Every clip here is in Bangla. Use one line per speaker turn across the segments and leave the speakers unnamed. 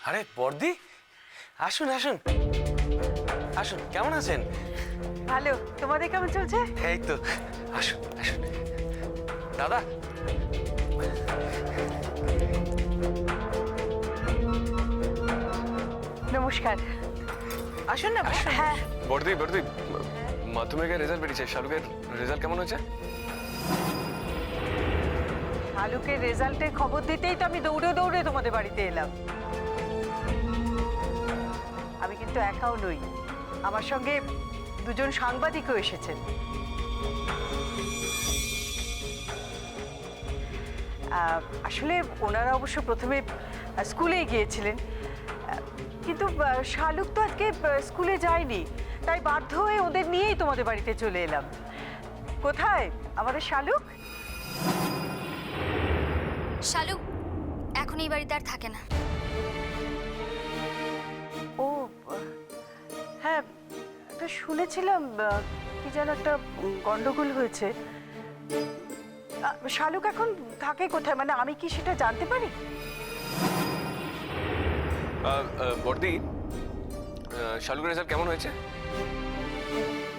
আরে বর্দি, আসুন আসুন আসুন, কেমন আছেন?
ভালো। তোমাদের কেমন চলছে?
এই তো, আসুন আসুন। দাদা,
নমস্কার। আসুন না। হ্যাঁ,
বর্দি বর্দি, মাধ্যমিকের রেজাল্ট বেরিয়েছে, শালুকের রেজাল্ট কেমন হয়েছে?
শালুকের রেজাল্টের খবর দিতেই তো আমি দৌড়ে দৌড়ে তোমাদের বাড়িতে এলাম। আমি কিন্তু একাও নই, আমার সঙ্গে দুজন সাংবাদিকও এসেছেন। আসলে ওনারা অবশ্য প্রথমে স্কুলেই গিয়েছিলেন, কিন্তু শালুক তো আজকে স্কুলে যায়নি, তাই বাধ্য হয়ে ওদের নিয়েই তোমাদের বাড়িতে চলে এলাম। কোথায় আমাদের শালুক?
শালুক এখন এই বাড়িতে আর থাকে না।
ও হ্যাঁ, একটা শুনেছিলাম কি যেন একটা গন্ডগোল হয়েছে। শালুক এখন থাকে কোথায়, মানে আমি কি সেটা জানতে পারি?
বর্দি, শালুকের রেজাল্ট কেমন হয়েছে?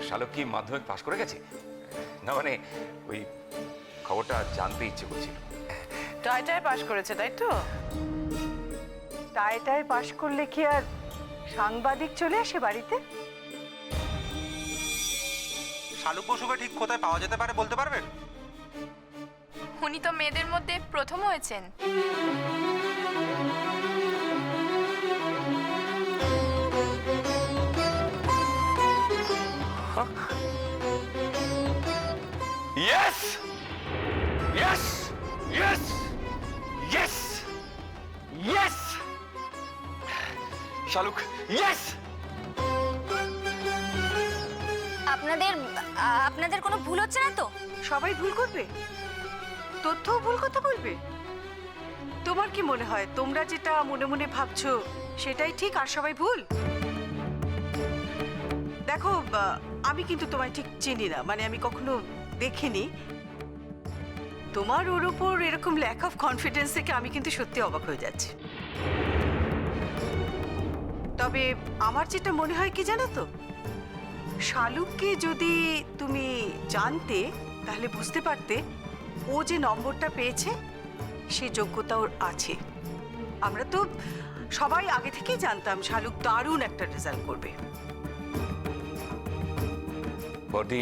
শালক কি মাধ্যমিক পাশ করে গেছে? না মানে ওই খবরটা জানতে ইচ্ছে করছিল।
টাইটায় পাশ করেছে, তাই তো?
টায় পাশ করলে কি আর সাংবাদিক চলে আসে বাড়িতে?
শালুক বসুকে ঠিক কোথায় পাওয়া যেতে পারে বলতে পারবেন?
উনি তো মেয়েদের মধ্যে প্রথম হয়েছেন।
Yes yes yes yes yes, শালুক ইয়েস।
আপনাদের কোনো ভুল হচ্ছে না তো?
সবাই ভুল করবে, তথ্যও ভুল কথা বলবে। তোমার কি মনে হয় তোমরা যেটা মনে মনে ভাবছো সেটাই ঠিক আর সবাই ভুল? দেখো, আমি কিন্তু তোমায় ঠিক চিনি না, মানে আমি কখনো দেখিনি। তোমার ওর উপর এরকম ল্যাক অফ কনফিডেন্স থেকে আমি কিন্তু সত্যি অবাক হয়ে যাচ্ছি। তবে আমার যেটা মনে হয় কি জানো তো, শালুককে যদি তুমি জানতে তাহলে বুঝতে পারতে ও যে নম্বরটা পেয়েছে সে যোগ্যতা ওর আছে। আমরা তো সবাই আগে থেকেই জানতাম শালুক দারুণ একটা রেজাল্ট করবে।
বর্দি,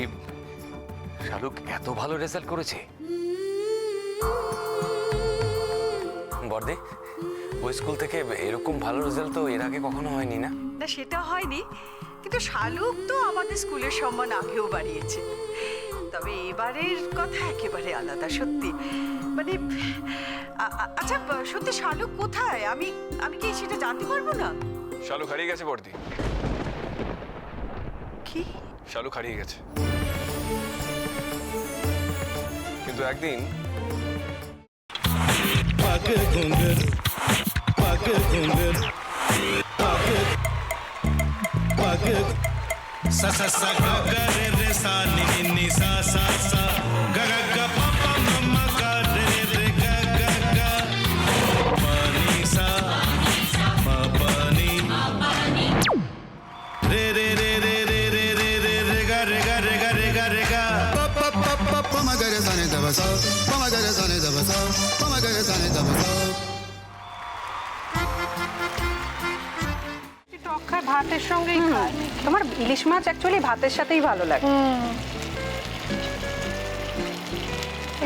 শালুক এত ভালো রেজাল্ট করেছে?
বর্দি, ওই স্কুল থেকে এরকম ভালো রেজাল্ট তো এর আগে কখনো হয়নি না?
না, সেটা হয়নি, কিন্তু শালুক তো আমাদের স্কুলের সম্মান আগেও বাড়িয়েছে। তবে এবারের কথা একেবারে আলাদা, সত্যি। মানে আচ্ছা, সত্যি শালুক কোথায়? আমি কি সেটা জানতে পারবো না?
শালুক হারিয়ে গেছে বর্দি,
কি?
শালুক হারিয়ে গেছে। কিন্তু একদিন
पाके घुंगर पाके सा सा सा गा गा रे सा नि नि नि सा सा सा गा गा गा पा पा मम्मा गा रे रे गा गा गा पानी सा मा पानी रे रे रे रे रे रे रे रे रे गा रे गा रे गा रे गा रे गा पा पा पा पा पा मा गा रे सा नि दा सा पा मा गा रे सा नि दा सा पा मा गा रे सा नि दा सा
টক ভাতের সঙ্গেই খায়।
তোমার ইলিশ মাছ অ্যাকচুয়ালি ভাতের সাথেই ভালো লাগে।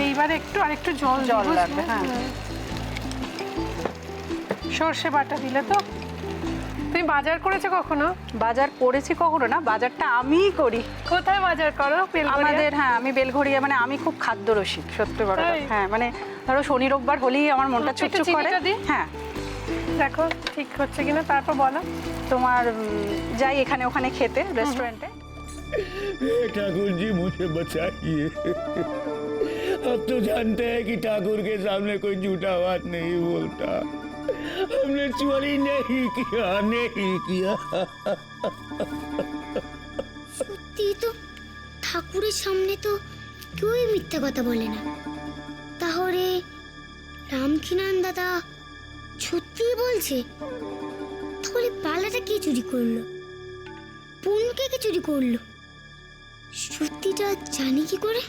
এইবারে একটু আরেকটু জল
জল লাগবে, হ্যাঁ।
সর্ষে বাটা দিলে তো। তুমি বাজার করেছো কখনো?
বাজার করেছি কখনো না, বাজারটা আমিই করি।
কোথায় বাজার করো?
আমাদের, হ্যাঁ, আমি বেলঘড়িয়া, মানে আমি খুব খাদ্য রসিক, সত্যি বড় কথা।
তাই?
হ্যাঁ, মানে ধরো শনি রোববার হলেই আমার মনটা
একটু
চুপচুপ করে।
চিনিটা দিই?
হ্যাঁ,
দেখো ঠিক হচ্ছে কিনা, তারপর বলো।
তোমার যাই এখানে ওখানে খেতে রেস্টুরেন্টে।
ठाकुर जी मुझे बचाइए। अब तो जानते हैं कि ठाकुर के सामने कोई झूठा बात नहीं बोलता। हमने चोरी नहीं किया।
সত্যি তো, ঠাকুরের সামনে তো কেউই মিথ্যা কথা বলে না। তাহলে রামকিনান দাদা সত্যিই বলছে? তাহলে বালাটা কে চুরি করলো? বোনকে কে চুরি করলো? সত্যিটা জানি কি করে?